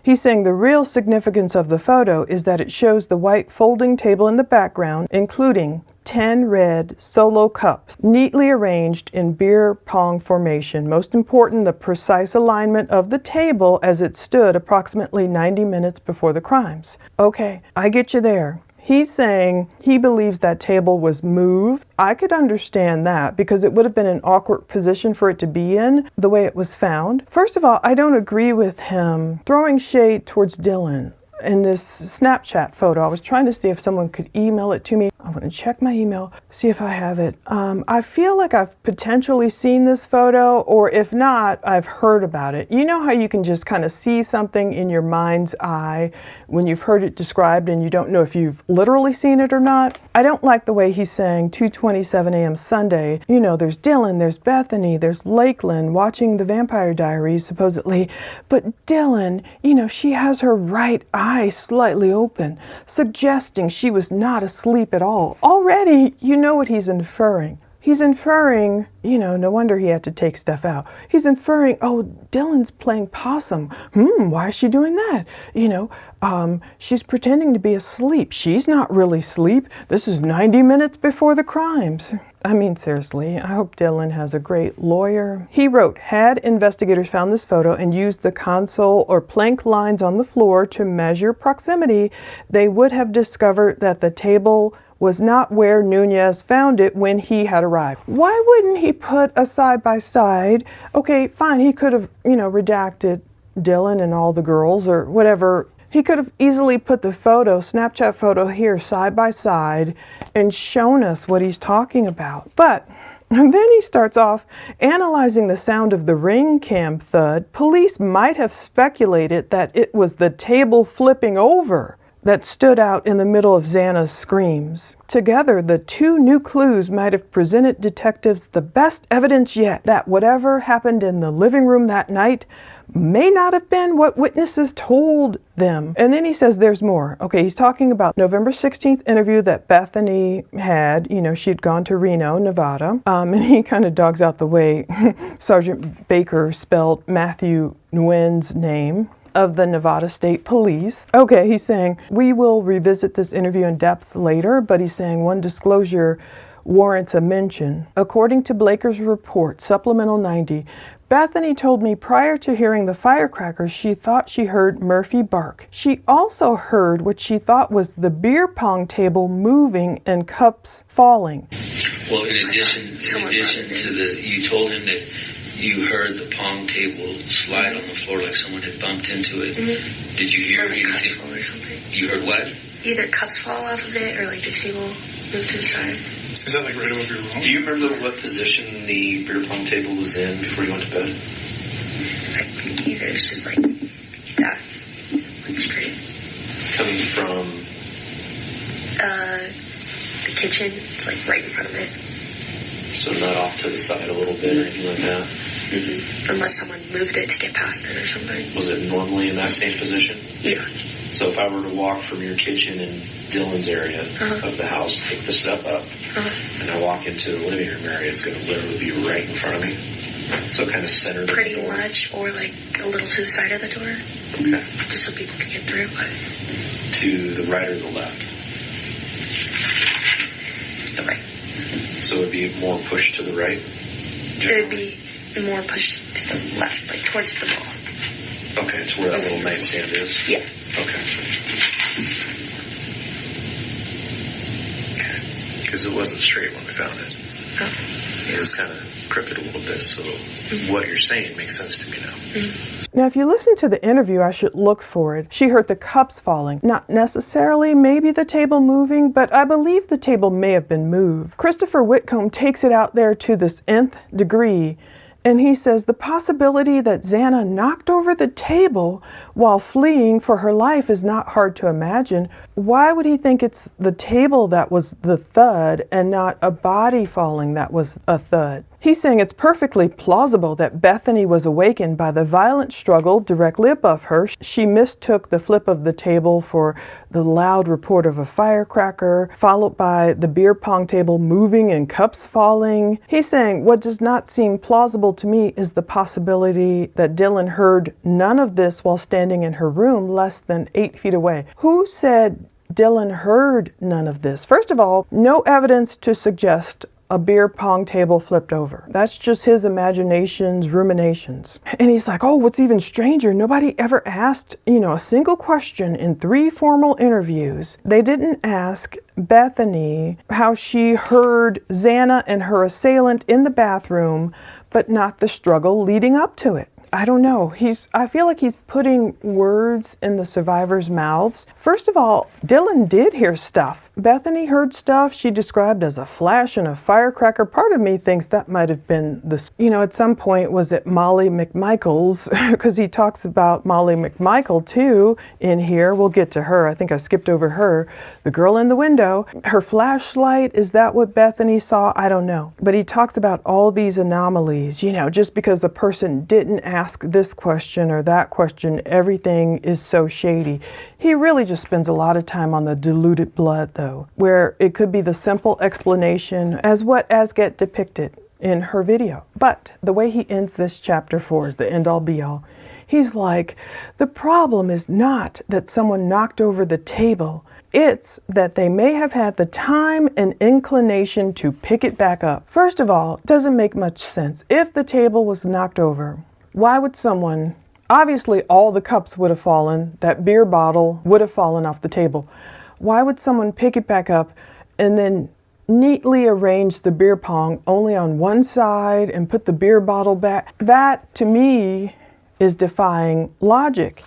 S1: He's saying the real significance of the photo is that it shows the white folding table in the background, including 10 red solo cups, neatly arranged in beer pong formation. Most important, the precise alignment of the table as it stood approximately 90 minutes before the crimes. Okay, I get you there. He's saying he believes that table was moved. I could understand that because it would have been an awkward position for it to be in the way it was found. First of all, I don't agree with him throwing shade towards Dylan in this Snapchat photo. I was trying to see if someone could email it to me. I want to check my email, see if I have it. I feel like I've potentially seen this photo, or if not, I've heard about it. You know how you can just kind of see something in your mind's eye when you've heard it described and you don't know if you've literally seen it or not? I don't like the way he's saying 2:27 a.m. Sunday. There's Dylan, there's Bethany, there's Lakelynn watching the Vampire Diaries, supposedly. But Dylan, she has her right eye slightly open, suggesting she was not asleep at all. Already, you know what he's inferring. He's inferring, no wonder he had to take stuff out. He's inferring, oh, Dylan's playing possum. Why is she doing that? She's pretending to be asleep. She's not really asleep. This is 90 minutes before the crimes. I mean, seriously, I hope Dylan has a great lawyer. He wrote, had investigators found this photo and used the console or plank lines on the floor to measure proximity, they would have discovered that the table was not where Nunez found it when he had arrived. Why wouldn't he put a side-by-side? Okay, fine, he could have, redacted Dylan and all the girls or whatever. He could have easily put the photo, Snapchat photo here, side by side and shown us what he's talking about. But And then he starts off analyzing the sound of the ring cam thud. Police might have speculated that it was the table flipping over that stood out in the middle of Xana's screams. Together, the two new clues might have presented detectives the best evidence yet that whatever happened in the living room that night may not have been what witnesses told them. And then he says there's more. Okay, he's talking about November 16th interview that Bethany had. She'd gone to Reno, Nevada. And he kind of dogs out the way Sergeant Baker spelled Matthew Nguyen's name of the Nevada State Police. Okay, he's saying, we will revisit this interview in depth later, but he's saying one disclosure warrants a mention. According to Blaker's report, Supplemental 90, Bethany told me prior to hearing the firecrackers, she thought she heard Murphy bark. She also heard what she thought was the beer pong table moving and cups falling.
S5: Well, in addition to you told him that you heard the pong table slide on the floor like someone had bumped into it. Mm-hmm. Did you hear anything?
S6: Cups fall or something.
S5: You heard what?
S6: Either cups fall off of it or like the table move to the side.
S3: Is that like right over your room?
S7: Do you remember what position the beer pong table was in before you went to bed?
S6: Like either it's just like that, like straight.
S7: Coming from
S6: the kitchen. It's like right in front of it.
S7: So not off to the side a little bit or anything like that?
S6: Mm-hmm. Unless someone moved it to get past it or something.
S7: Was it normally in that same position?
S6: Yeah.
S7: So if I were to walk from your kitchen in Dylan's area of the house, take the step up, and I walk into the living room area, it's going to literally be right in front of me. So kind of centered in the door.
S6: Pretty much, or like a little to the side of the door.
S7: Okay.
S6: Just so people can get through, but...
S7: To the right or the left?
S6: The right.
S7: So it would be more pushed to the right?
S6: It would be more pushed to the left, like towards the wall.
S7: Okay, to where that little nightstand is?
S6: Yeah.
S7: Okay. Because it wasn't straight when we found it.
S6: Oh.
S7: It was kind of crooked a little bit, so what you're saying makes sense to me now.
S1: Now, if you listen to the interview, I should look for it. She heard the cups falling. Not necessarily maybe the table moving, but I believe the table may have been moved. Christopher Whitcomb takes it out there to this nth degree, and he says the possibility that Xana knocked over the table while fleeing for her life is not hard to imagine. Why would he think it's the table that was the thud and not a body falling that was a thud? He's saying it's perfectly plausible that Bethany was awakened by the violent struggle directly above her. She mistook the flip of the table for the loud report of a firecracker, followed by the beer pong table moving and cups falling. He's saying what does not seem plausible to me is the possibility that Dylan heard none of this while standing in her room less than 8 feet away. Who said Dylan heard none of this? First of all, no evidence to suggest a beer pong table flipped over. That's just his imaginations, ruminations. And he's like, oh, what's even stranger, nobody ever asked, a single question in 3 formal interviews. They didn't ask Bethany how she heard Xana and her assailant in the bathroom, but not the struggle leading up to it. I don't know. I feel like he's putting words in the survivors' mouths. First of all, Dylan did hear stuff. Bethany heard stuff she described as a flash and a firecracker. Part of me thinks that might have been at some point, was it Molly McMichael's? Because he talks about Molly McMichael too in here. We'll get to her. I think I skipped over her. The girl in the window. Her flashlight, is that what Bethany saw? I don't know. But he talks about all these anomalies. Just because a person didn't ask this question or that question, everything is so shady. He really just spends a lot of time on the diluted blood, though, where it could be the simple explanation as get depicted in her video. But the way he ends this chapter 4 is the end-all be-all. He's like, the problem is not that someone knocked over the table. It's that they may have had the time and inclination to pick it back up. First of all, it doesn't make much sense. If the table was knocked over, why would someone... Obviously, all the cups would have fallen. That beer bottle would have fallen off the table. Why would someone pick it back up and then neatly arrange the beer pong only on one side and put the beer bottle back? That, to me, is defying logic.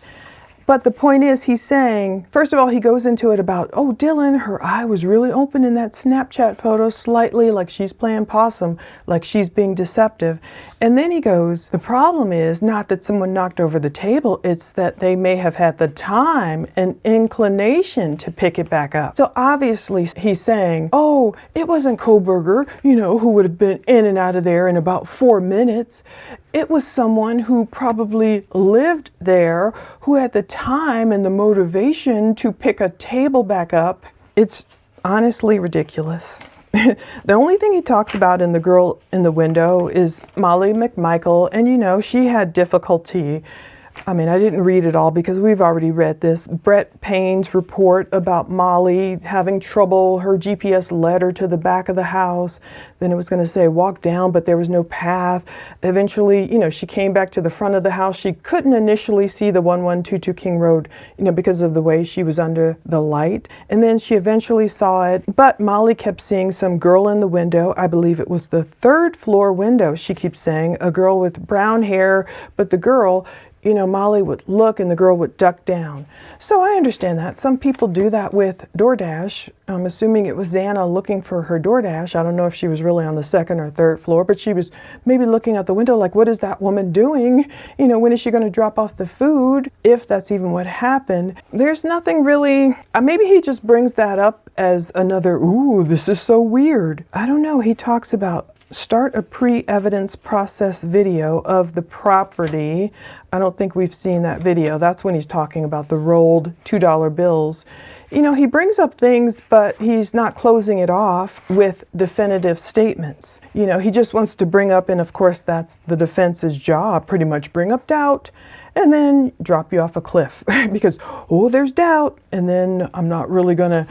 S1: But the point is, he's saying, first of all, he goes into it about, oh, Dylan, her eye was really open in that Snapchat photo, slightly like she's playing possum, like she's being deceptive. And then he goes, the problem is not that someone knocked over the table, it's that they may have had the time and inclination to pick it back up. So obviously he's saying, oh, it wasn't Koberger, who would have been in and out of there in about 4 minutes. It was someone who probably lived there, who had the time and the motivation to pick a table back up. It's honestly ridiculous. The only thing he talks about in The Girl in the Window is Molly McMichael, and she had difficulty. I didn't read it all because we've already read this. Brett Payne's report about Molly having trouble. Her GPS led her to the back of the house. Then it was going to say walk down, but there was no path. Eventually, she came back to the front of the house. She couldn't initially see the 1122 King Road, because of the way she was under the light. And then she eventually saw it. But Molly kept seeing some girl in the window. I believe it was the 3rd floor window. She keeps saying a girl with brown hair, but the girl, Molly would look and the girl would duck down. So I understand that. Some people do that with DoorDash. I'm assuming it was Xana looking for her DoorDash. I don't know if she was really on the 2nd or 3rd floor, but she was maybe looking out the window like, what is that woman doing? When is she going to drop off the food? If that's even what happened. There's nothing really, maybe he just brings that up as another, ooh, this is so weird. I don't know. He talks about start a pre-evidence process video of the property. I don't think we've seen that video. That's when he's talking about the rolled $2 bills. He brings up things, but he's not closing it off with definitive statements. He just wants to bring up, and of course that's the defense's job, pretty much bring up doubt and then drop you off a cliff because, oh, there's doubt. And then I'm not really gonna,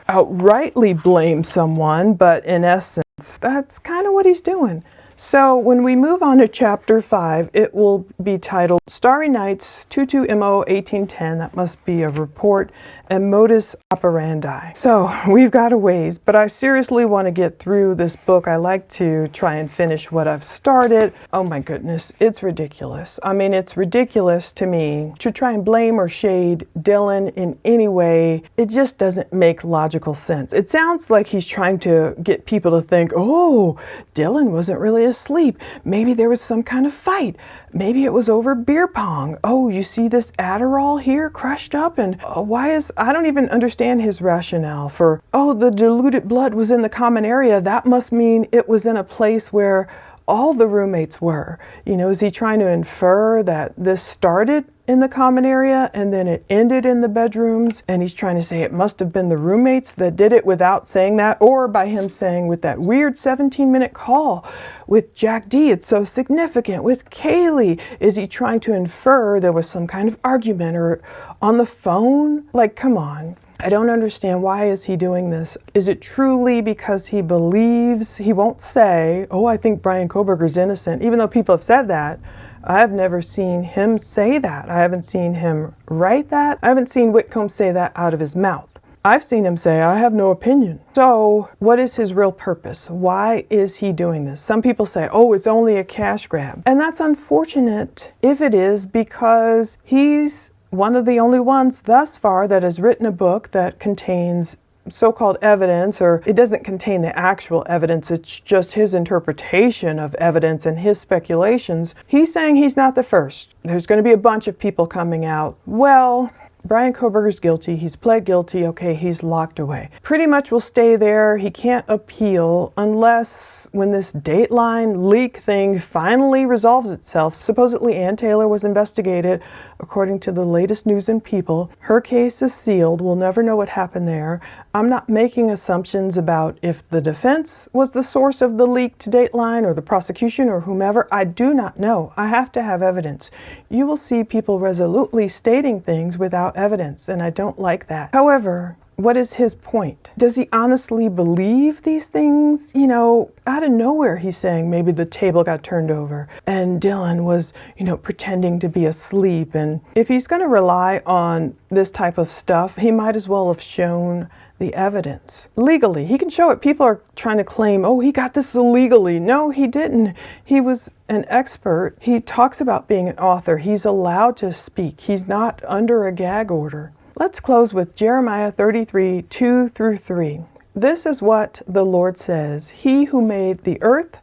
S1: outrightly blame someone, but in essence, that's kind of what he's doing. So when we move on to chapter 5, it will be titled Starry Nights 22MO 1810. That must be a report, and modus operandi. So we've got a ways, but I seriously want to get through this book. I like to try and finish what I've started. Oh my goodness, it's ridiculous. It's ridiculous to me to try and blame or shade Dylan in any way. It just doesn't make logical sense. It sounds like he's trying to get people to think, oh, Dylan wasn't really asleep. Maybe there was some kind of fight. Maybe it was over beer pong. Oh, you see this Adderall here crushed up, and I don't even understand his rationale for, oh, the diluted blood was in the common area. That must mean it was in a place where all the roommates were. Is he trying to infer that this started in the common area and then it ended in the bedrooms, and he's trying to say it must have been the roommates that did it without saying that, or by him saying with that weird 17-minute call with Jack D, it's so significant. With Kaylee, is he trying to infer there was some kind of argument or on the phone? Like, come on. I don't understand. Why is he doing this? Is it truly because he believes? He won't say, oh, I think Brian Koberger's innocent, even though people have said that. I have never seen him say that. I haven't seen him write that. I haven't seen Whitcomb say that out of his mouth. I've seen him say, I have no opinion. So what is his real purpose? Why is he doing this? Some people say, oh, it's only a cash grab. And that's unfortunate if it is, because he's one of the only ones thus far that has written a book that contains so-called evidence, or it doesn't contain the actual evidence, it's just his interpretation of evidence and his speculations. He's saying he's not the first. There's going to be a bunch of people coming out. Well, Brian Koberger's guilty. He's pled guilty. Okay, he's locked away. Pretty much will stay there. He can't appeal unless when this Dateline leak thing finally resolves itself. Supposedly Ann Taylor was investigated according to the latest news in People. Her case is sealed. We'll never know what happened there. I'm not making assumptions about if the defense was the source of the leak to Dateline or the prosecution or whomever. I do not know. I have to have evidence. You will see people resolutely stating things without evidence, and I don't like that. However, what is his point? Does he honestly believe these things? Out of nowhere he's saying maybe the table got turned over and Dylan was, pretending to be asleep. And if he's going to rely on this type of stuff, he might as well have shown the evidence legally. He can show it. People are trying to claim, oh, he got this illegally. No, he didn't. He was an expert. He talks about being an author. He's allowed to speak. He's not under a gag order. Let's close with Jeremiah 33, 2-3. This is what the Lord says. He who made the earth,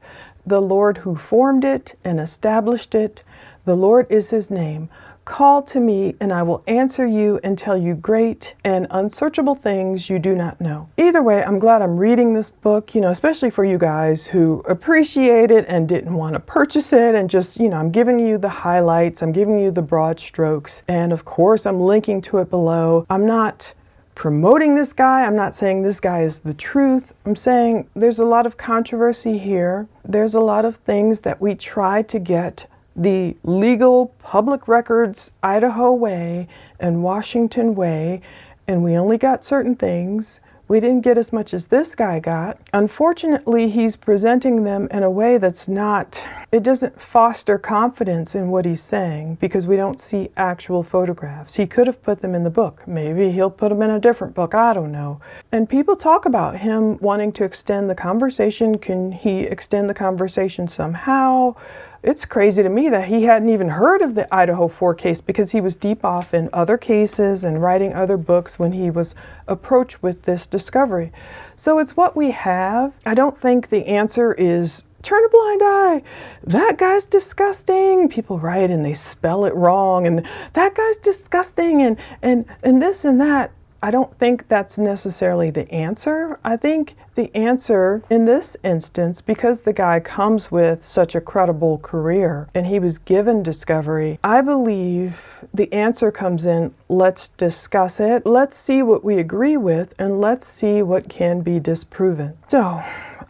S1: the Lord who formed it and established it, the Lord is his name. Call to me, and I will answer you and tell you great and unsearchable things you do not know. Either way, I'm glad I'm reading this book, especially for you guys who appreciate it and didn't want to purchase it, and just, I'm giving you the highlights, I'm giving you the broad strokes, and of course I'm linking to it below. I'm not promoting this guy. I'm not saying this guy is the truth. I'm saying there's a lot of controversy here. There's a lot of things that we try to get the legal public records Idaho way and Washington way, and we only got certain things. We didn't get as much as this guy got. Unfortunately, he's presenting them in a way that's not, it doesn't foster confidence in what he's saying, because we don't see actual photographs. He could have put them in the book. Maybe he'll put them in a different book. I don't know. And people talk about him wanting to extend the conversation. Can he extend the conversation somehow? It's crazy to me that he hadn't even heard of the Idaho 4 case, because he was deep off in other cases and writing other books when he was approached with this discovery. So it's what we have. I don't think the answer is turn a blind eye. That guy's disgusting. People write and they spell it wrong, and that guy's disgusting, and this and that. I don't think that's necessarily the answer. I think the answer in this instance, because the guy comes with such a credible career and he was given discovery, I believe the answer comes in, let's discuss it, let's see what we agree with, and let's see what can be disproven. So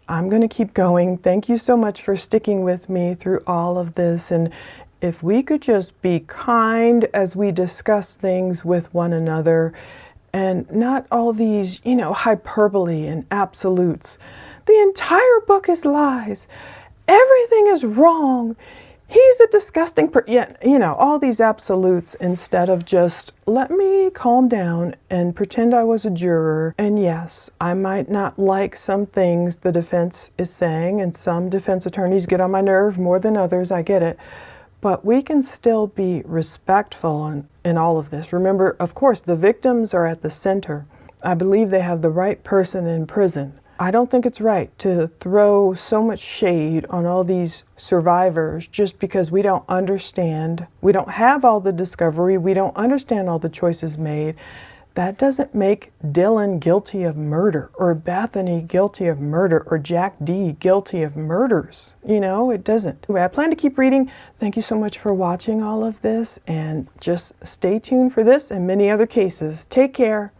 S1: I'm going to keep going. Thank you so much for sticking with me through all of this. And if we could just be kind as we discuss things with one another, and not all these, hyperbole and absolutes. The entire book is lies. Everything is wrong. He's a disgusting all these absolutes, instead of just let me calm down and pretend I was a juror. And yes, I might not like some things the defense is saying, and some defense attorneys get on my nerve more than others. I get it. But we can still be respectful in all of this. Remember, of course, the victims are at the center. I believe they have the right person in prison. I don't think it's right to throw so much shade on all these survivors just because we don't understand. We don't have all the discovery. We don't understand all the choices made. That doesn't make Dylan guilty of murder, or Bethany guilty of murder, or Jack D guilty of murders. It doesn't. Anyway, I plan to keep reading. Thank you so much for watching all of this, and just stay tuned for this and many other cases. Take care.